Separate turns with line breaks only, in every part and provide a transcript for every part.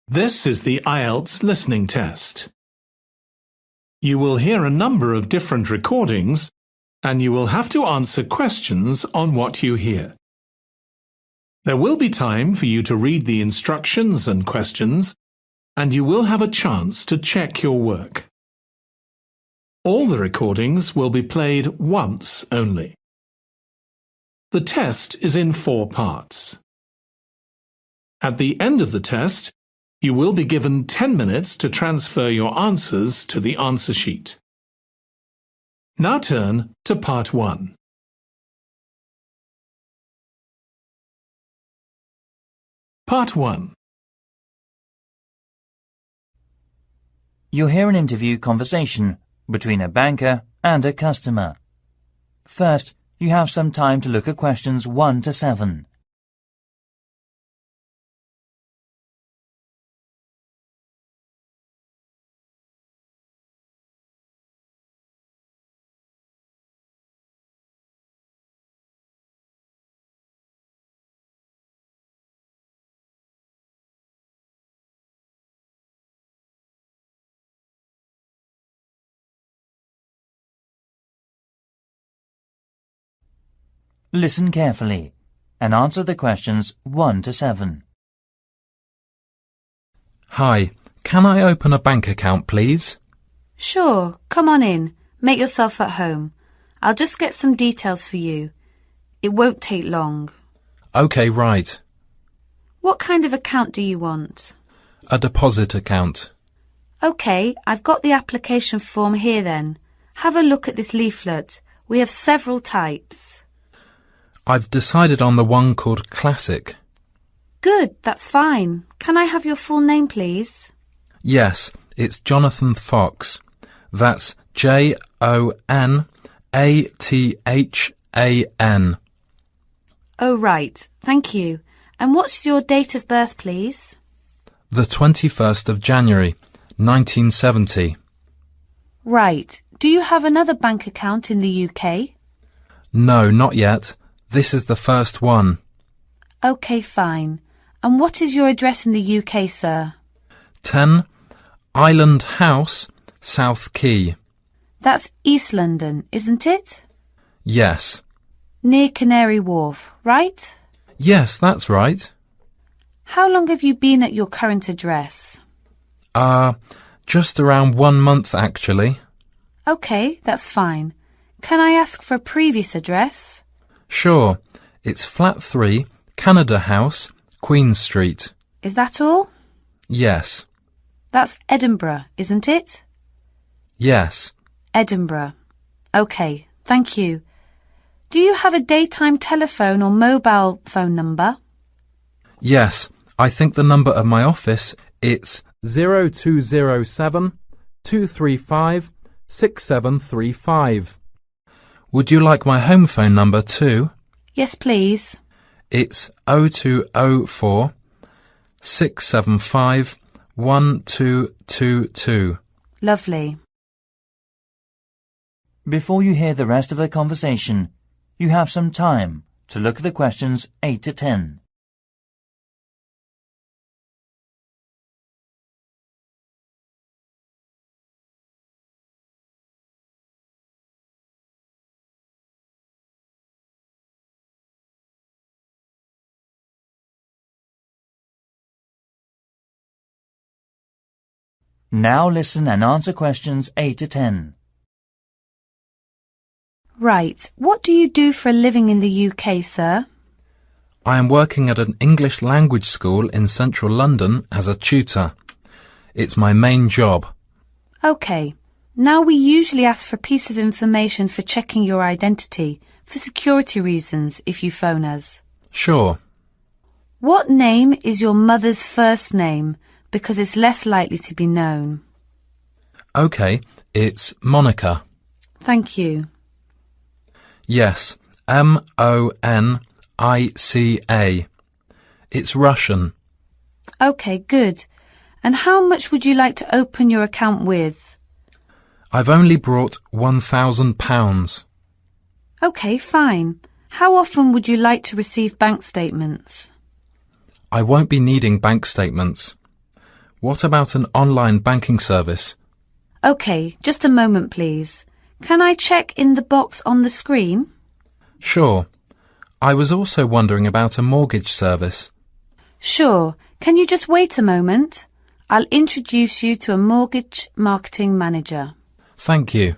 This is the IELTS listening test. You will hear a number of different recordings, and you will have to answer questions on what you hear. There will be time for you to read the instructions and questions, and you will have a chance to check your work. All the recordings will be played once only. The test is in 4 parts. At the end of the test, you will be given 10 minutes to transfer your answers to the answer sheet. Now turn to Part 1. Part 1.
You'll hear an interview conversation between a banker and a customer. First, you have some time to look at questions 1 to 7. Listen carefully and answer the questions 1 to 7.
Hi, can I open a bank account, please?
Sure, come on in. Make yourself at home. I'll just get some details for you. It won't take long.
OK, right.
What kind of account do you want?
A deposit account.
OK, I've got the application form here then. Have a look at this leaflet. We have several types.
I've decided on the one called Classic.
Good, that's fine. Can I have your full name, please?
Yes, it's Jonathan Fox. That's Jonathan.
Oh, right. Thank you. And what's your date of birth, please?
The 21st of January, 1970.
Right. Do you have another bank account in the UK?
No, not yet. This is the first one.
OK, fine. And what is your address in the UK, sir?
10 Island House, South Quay.
That's East London, isn't it?
Yes.
Near Canary Wharf, right?
Yes, that's right.
How long have you been at your current address?
Just around 1 month, actually.
OK, that's fine. Can I ask for a previous address?
Sure. It's Flat 3, Canada House, Queen Street.
Is that all?
Yes.
That's Edinburgh, isn't it?
Yes.
Edinburgh. OK, thank you. Do you have a daytime telephone or mobile phone number?
Yes. I think the number of my office, it's 0207 235 6735. Would you like my home phone number too?
Yes, please.
It's 0204 675 1222.
Lovely.
Before you hear the rest of the conversation, you have some time to look at the questions 8 to 10. Now listen and answer questions 8 to 10.
Right. What do you do for a living in the UK, sir?
I am working at an English language school in central London as a tutor. It's my main job.
OK. Now we usually ask for a piece of information for checking your identity, for security reasons, if you phone us.
Sure.
What name is your mother's first name? Because it's less likely to be known.
OK, it's Monica.
Thank you.
Yes, Monica. It's Russian.
OK, good. And how much would you like to open your account with?
I've only brought £1,000.
OK, fine. How often would you like to receive bank statements?
I won't be needing bank statements. What about an online banking service?
OK, just a moment, please. Can I check in the box on the screen?
Sure. I was also wondering about a mortgage service.
Sure. Can you just wait a moment? I'll introduce you to a mortgage marketing manager.
Thank you.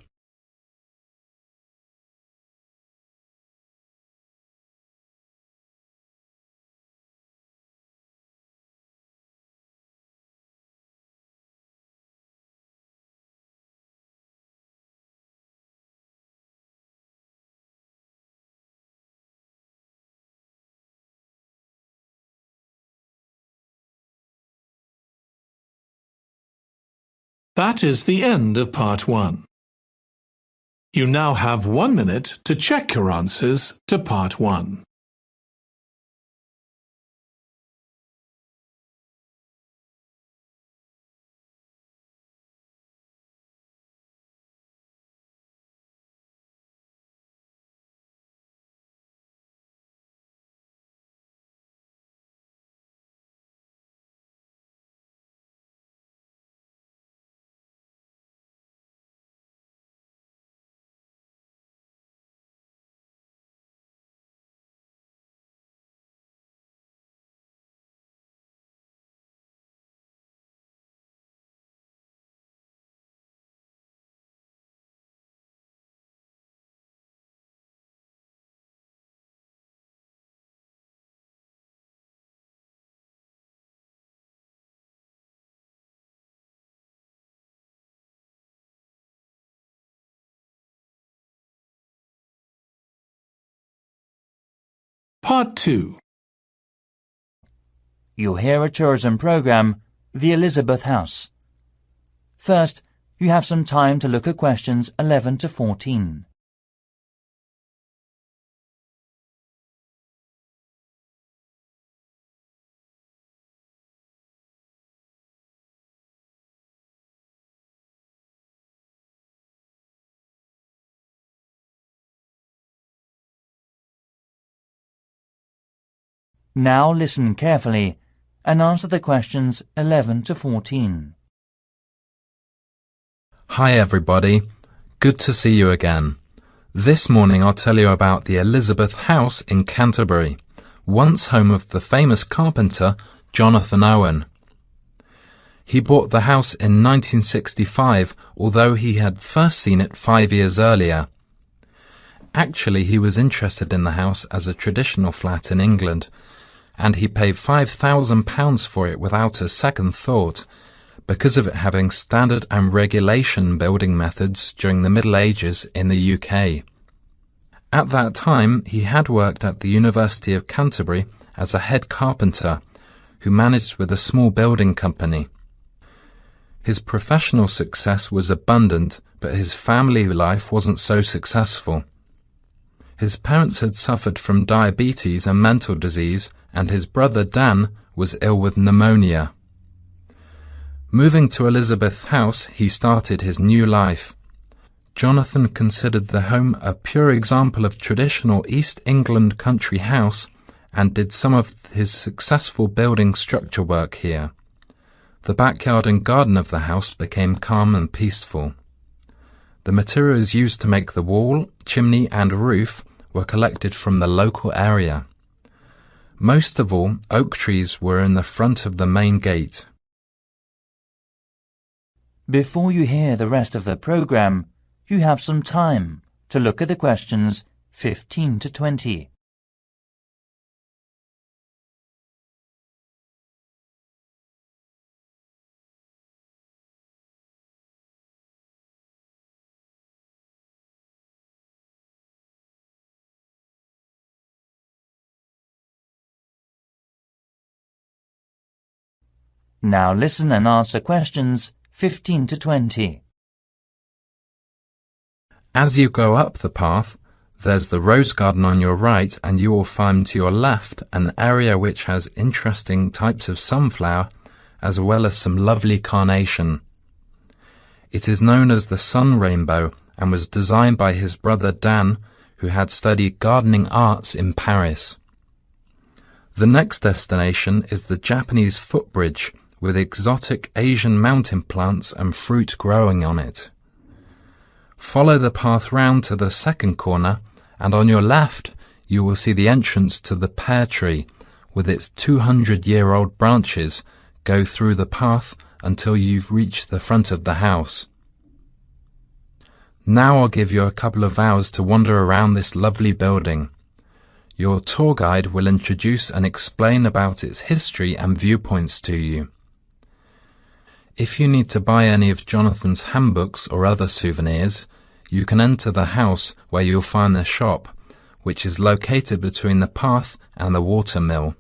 That is the end of part 1. You now have 1 minute to check your answers to part 1. Part 2.
You'll hear a tourism program, The Elizabeth House. First, you have some time to look at questions 11 to 14. Now listen carefully and answer the questions 11 to 14.
Hi everybody. Good to see you again. This morning I'll tell you about the Elizabeth House in Canterbury, once home of the famous carpenter Jonathan Owen. He bought the house in 1965, although he had first seen it 5 years earlier. Actually, he was interested in the house as a traditional flat in England, and he paid £5,000 for it without a second thought, because of it having standard and regulation building methods during the Middle Ages in the UK. At that time, he had worked at the University of Canterbury as a head carpenter who managed with a small building company. His professional success was abundant, but his family life wasn't so successful. His parents had suffered from diabetes and mental disease, and his brother Dan was ill with pneumonia. Moving to Elizabeth House, he started his new life. Jonathan considered the home a pure example of traditional East England country house and did some of his successful building structure work here. The backyard and garden of the house became calm and peaceful. The materials used to make the wall, chimney and roof were collected from the local area. Most of all, oak trees were in the front of the main gate.
Before you hear the rest of the program, you have some time to look at the questions 15 to 20. Now listen and answer questions 15 to 20.
As you go up the path, there's the rose garden on your right, and you will find to your left an area which has interesting types of sunflower as well as some lovely carnation. It is known as the sun rainbow and was designed by his brother Dan, who had studied gardening arts in Paris. The next destination is the Japanese footbridge, with exotic Asian mountain plants and fruit growing on it. Follow the path round to the second corner, and on your left you will see the entrance to the pear tree with its 200-year-old branches go through the path until you've reached the front of the house. Now I'll give you a couple of hours to wander around this lovely building. Your tour guide will introduce and explain about its history and viewpoints to you. If you need to buy any of Jonathan's handbooks or other souvenirs, you can enter the house where you'll find the shop, which is located between the path and the water mill.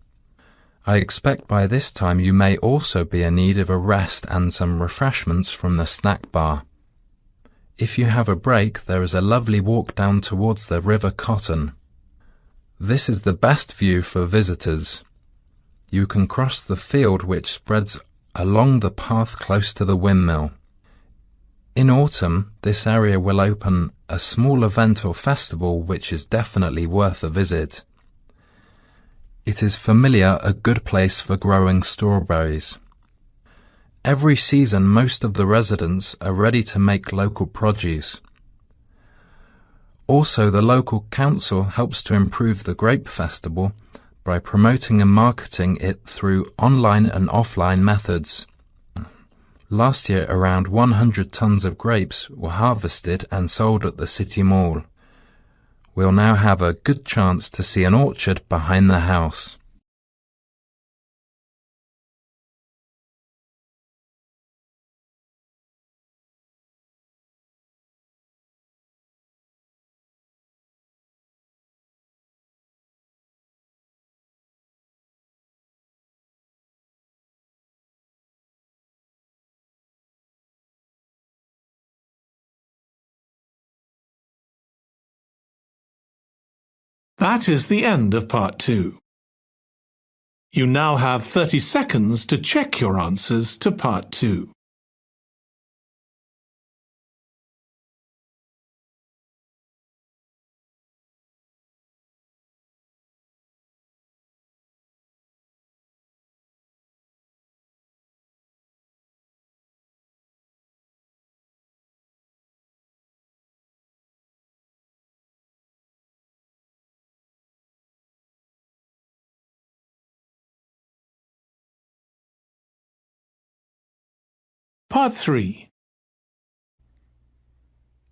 I expect by this time you may also be in need of a rest and some refreshments from the snack bar. If you have a break, there is a lovely walk down towards the River Cotton. This is the best view for visitors. You can cross the field which spreads along the path close to the windmill. In autumn, this area will open a small event or festival which is definitely worth a visit. It is familiar a good place for growing strawberries. Every season most of the residents are ready to make local produce. Also, the local council helps to improve the grape festival by promoting and marketing it through online and offline methods. Last year, around 100 tons of grapes were harvested and sold at the city mall. We'll now have a good chance to see an orchard behind the house.
That is the end of part 2. You now have 30 seconds to check your answers to part 2. Part 3.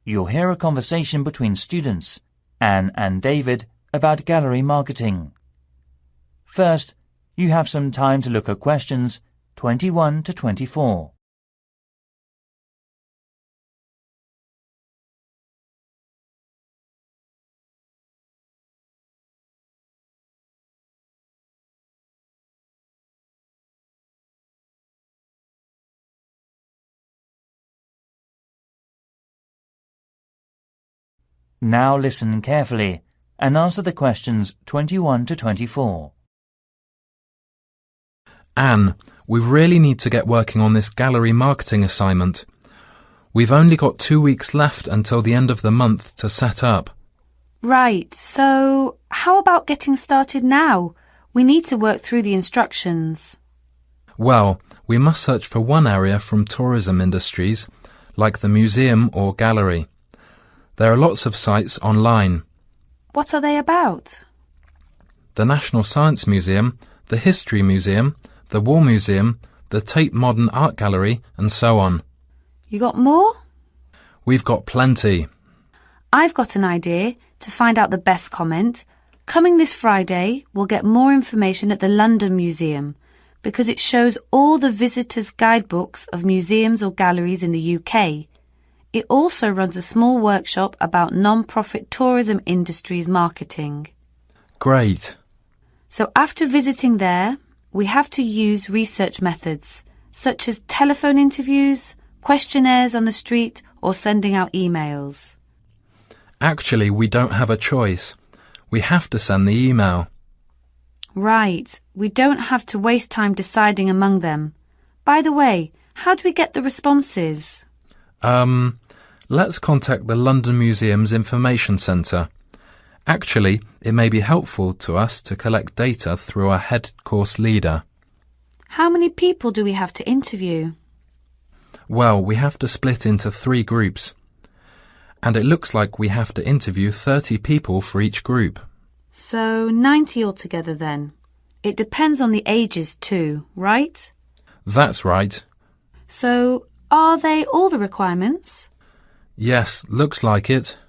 You'll hear a conversation between students, Anne and David, about gallery marketing. First, you have some time to look at questions 21 to 24. Now listen carefully and answer the questions 21 to 24.
Anne, we really need to get working on this gallery marketing assignment. We've only got 2 weeks left until the end of the month to set up.
Right, so how about getting started now? We need to work through the instructions.
Well, we must search for one area from tourism industries, like the museum or gallery. There are lots of sites online.
What are they about?
The National Science Museum, the History Museum, the War Museum, the Tate Modern Art Gallery, and so on.
You got more?
We've got plenty.
I've got an idea to find out the best comment. Coming this Friday, we'll get more information at the London Museum because it shows all the visitors' guidebooks of museums or galleries in the UK. It also runs a small workshop about non-profit tourism industries marketing.
Great.
So after visiting there, we have to use research methods, such as telephone interviews, questionnaires on the street, or sending out emails.
Actually, we don't have a choice. We have to send the email.
Right. We don't have to waste time deciding among them. By the way, how do we get the responses?
Let's contact the London Museum's Information Centre. Actually, it may be helpful to us to collect data through our head course leader.
How many people do we have to interview?
Well, we have to split into 3 groups. And it looks like we have to interview 30 people for each group.
So 90 altogether then. It depends on the ages too, right?
That's right.
So are they all the requirements?
Yes, looks like it.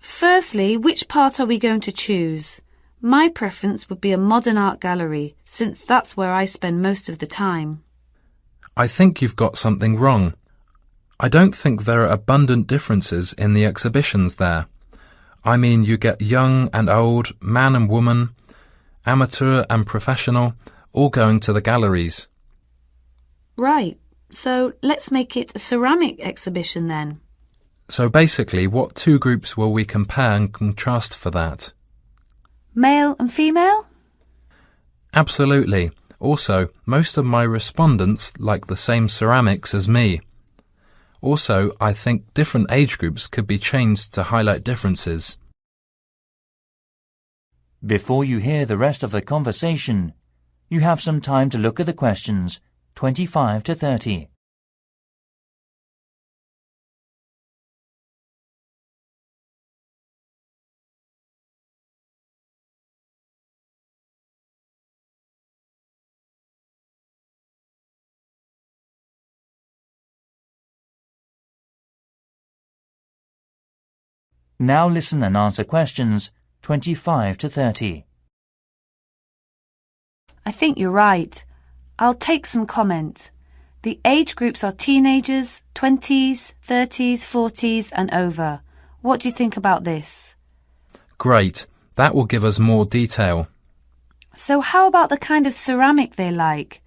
Firstly, which part are we going to choose? My preference would be a modern art gallery, since that's where I spend most of the time.
I think you've got something wrong. I don't think there are abundant differences in the exhibitions there. I mean, you get young and old, man and woman, amateur and professional, all going to the galleries.
Right, so let's make it a ceramic exhibition then.
So basically, what 2 groups will we compare and contrast for that?
Male and female?
Absolutely. Also, most of my respondents like the same ceramics as me. Also, I think different age groups could be changed to highlight differences.
Before you hear the rest of the conversation, you have some time to look at the questions 25 to 30. Now listen and answer questions 25 to 30.
I think you're right. I'll take some comment. The age groups are teenagers, 20s, 30s, 40s and over. What do you think about this?
Great. That will give us more detail.
So how about the kind of ceramic they like?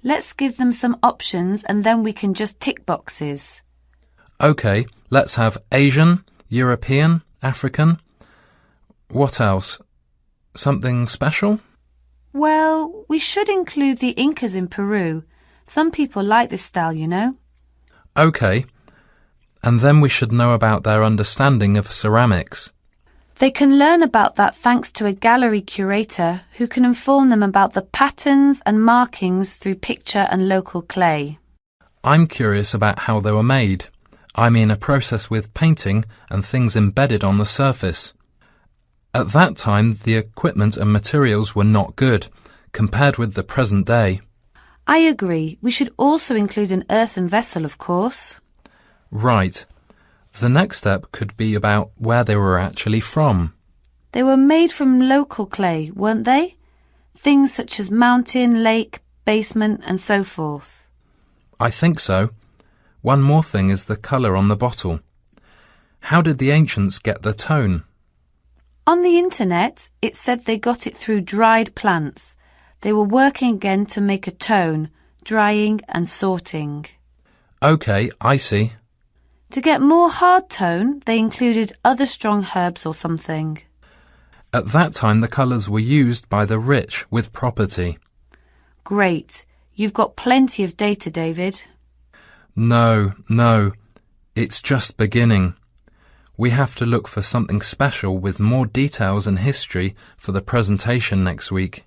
Let's give them some options and then we can just tick boxes.
OK, let's have Asian, European, African. What else? Something special?
Well, we should include the Incas in Peru. Some people like this style, you know.
OK. And then we should know about their understanding of ceramics.
They can learn about that thanks to a gallery curator who can inform them about the patterns and markings through picture and local clay.
I'm curious about how they were made. I mean a process with painting and things embedded on the surface. At that time, the equipment and materials were not good, compared with the present day.
I agree. We should also include an earthen vessel, of course.
Right. The next step could be about where they were actually from.
They were made from local clay, weren't they? Things such as mountain, lake, basement and so forth.
I think so. One more thing is the colour on the bottle. How did the ancients get the tone?
On the internet, it said they got it through dried plants. They were working again to make a tone, drying and sorting.
OK, I see.
To get more hard tone, they included other strong herbs or something.
At that time, the colours were used by the rich with property.
Great. You've got plenty of data, David.
No, it's just beginning. We have to look for something special with more details and history for the presentation next week.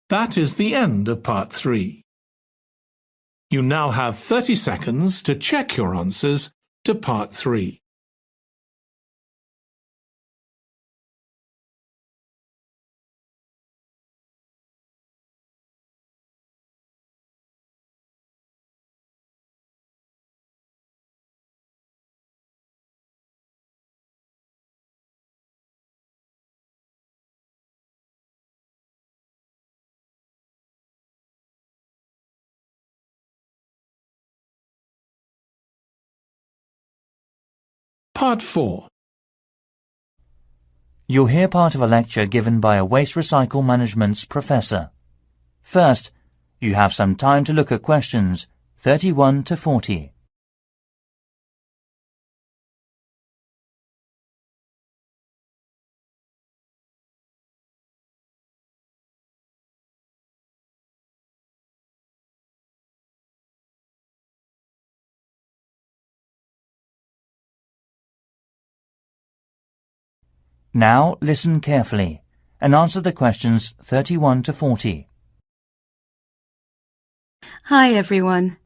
That is the end of part 3. You now have 30 seconds to check your answers to part 3. Part 4.
You'll hear part of a lecture given by a waste recycle management's professor. First, You have some time to look at questions 31 to 40. Now listen carefully and answer the questions 31 to 40.
Hi everyone.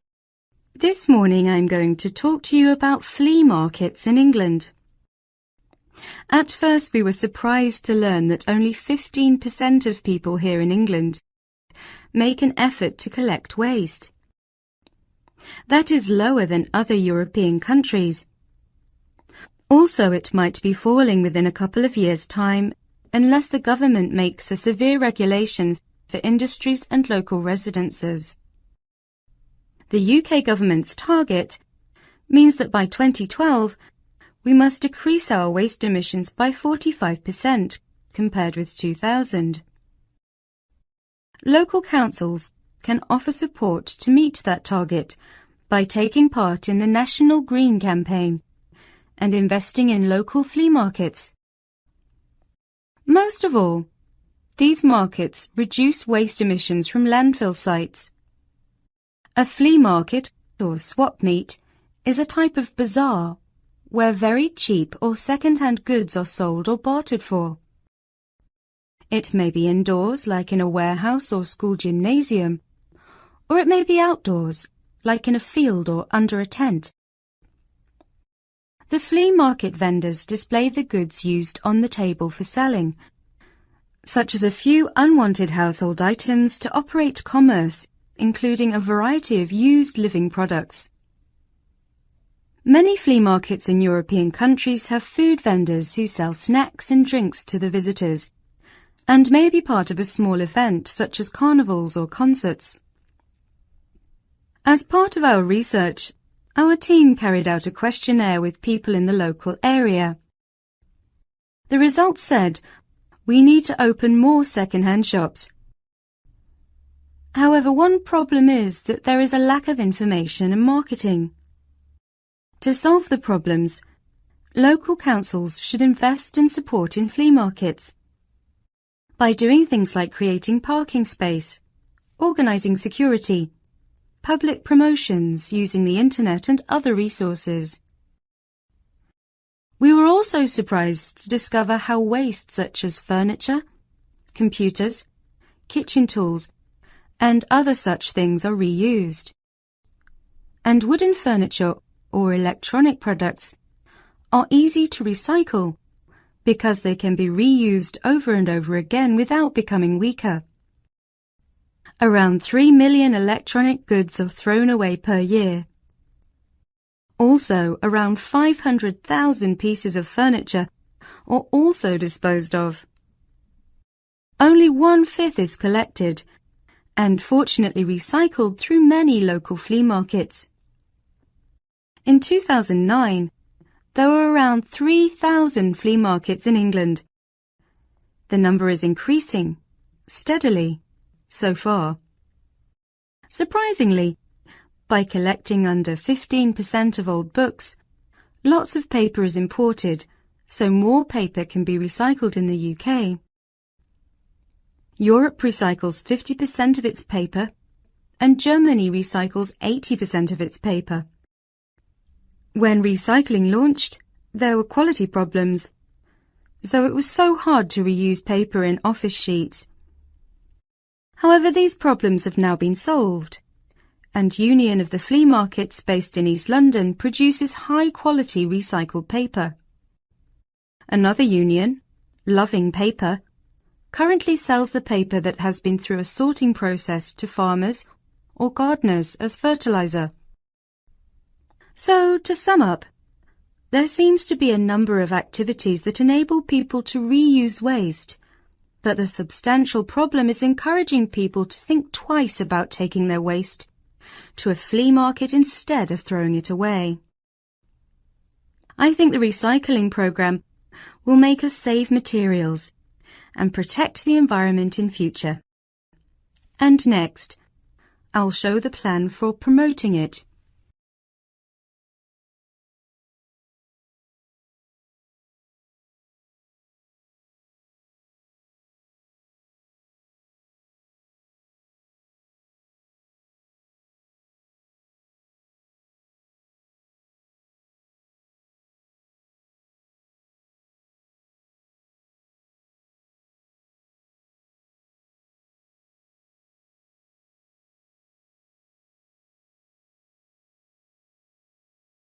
This morning I'm going to talk to you about flea markets in England. At first we were surprised to learn that only 15% of people here in England make an effort to collect waste. That is lower than other European countries. Also, it might be falling within a couple of years' time unless the government makes a severe regulation for industries and local residences. The UK government's target means that by 2012 we must decrease our waste emissions by 45% compared with 2000. Local councils can offer support to meet that target by taking part in the National Green Campaign and investing in local flea markets. Most of all, these markets reduce waste emissions from landfill sites. A flea market, or swap meet, is a type of bazaar where very cheap or second-hand goods are sold or bartered for. It may be indoors, like in a warehouse or school gymnasium, or it may be outdoors, like in a field or under a tent. The flea market vendors display the goods used on the table for selling, such as a few unwanted household items to operate commerce, including a variety of used living products. Many flea markets in European countries have food vendors who sell snacks and drinks to the visitors, and may be part of a small event such as carnivals or concerts. As part of our research, our team carried out a questionnaire with people in the local area. The results said we need to open more second-hand shops. However, one problem is that there is a lack of information and marketing. To solve the problems, local councils should invest and support in flea markets by doing things like creating parking space, organising security, public promotions using the internet and other resources. We were also surprised to discover how waste such as furniture, computers, kitchen tools, and other such things are reused. And wooden furniture or electronic products are easy to recycle because they can be reused over and over again without becoming weaker. Around 3 million electronic goods are thrown away per year. Also, around 500,000 pieces of furniture are also disposed of. Only 1/5 is collected and fortunately recycled through many local flea markets. In 2009, there were around 3,000 flea markets in England. The number is increasing steadily so far. Surprisingly, by collecting under 15% of old books, lots of paper is imported, so more paper can be recycled in the UK. Europe recycles 50% of its paper, and Germany recycles 80% of its paper. When recycling launched, there were quality problems, so it was so hard to reuse paper in office sheets. However, these problems have now been solved, and Union of the Flea Markets based in East London produces high-quality recycled paper. Another union, Loving Paper, currently sells the paper that has been through a sorting process to farmers or gardeners as fertilizer. So, to sum up, there seems to be a number of activities that enable people to reuse waste, but the substantial problem is encouraging people to think twice about taking their waste to a flea market instead of throwing it away. I think the recycling program will make us save materials and protect the environment in future. And next, I'll show the plan for promoting it.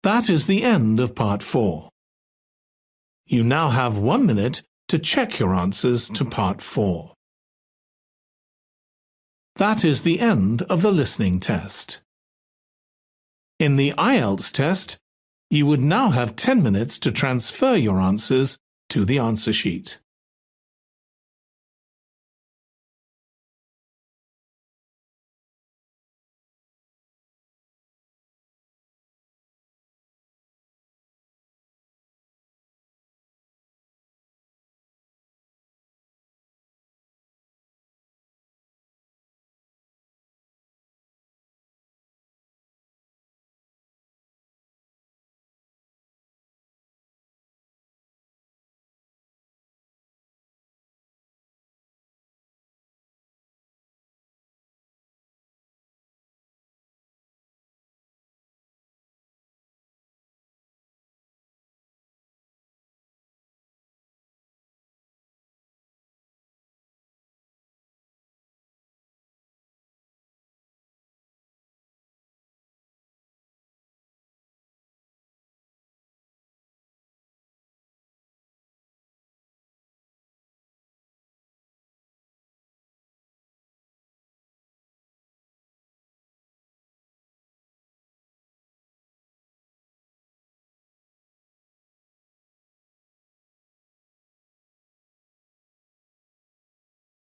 That is the end of Part 4. You now have 1 minute to check your answers to Part 4. That is the end of the listening test. In the IELTS test, you would now have 10 minutes to transfer your answers to the answer sheet.